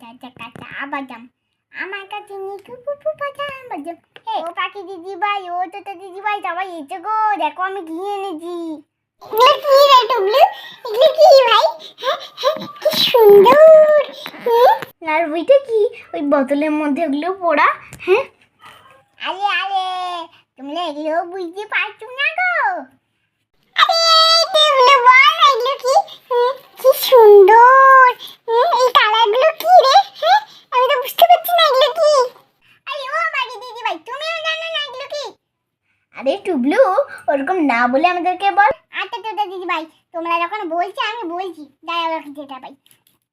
কাঁচা কাঁচা বাদাম আমার কাছে নিকু পুপু কাঁচা বাদাম। হে ও পাখি দিদি ভাই, ও তোতা দিদি ভাই, সবাই এসে গো, দেখো আমি কি এনেছি। এগুলো কি রে টুবলু? এগুলো কি ভাই? কি সুন্দর। আর ওইটা কি, ওই বোতলের মধ্যে ওগুলো পোড়া? হ্যাঁ, আরে আরে তোমরা এগুলো বুঝতে পারছো না গো। আরে টুবলু বল এগুলো কি? কি সুন্দর। এই কালারগুলো কি রে? আমি তো বুঝতে পারছি না এগুলো কি। আরে ও পাখি দিদি ভাই, তুমিও জানো না এগুলো কি? আরে টুবলু, ওরকম না বলে আমাদেরকে বল। আচ্ছা তোতা দিদি ভাই, তোমরা যখন বলছো আমি বলছি, দাঁড়াও রাখি যেটা ভাই।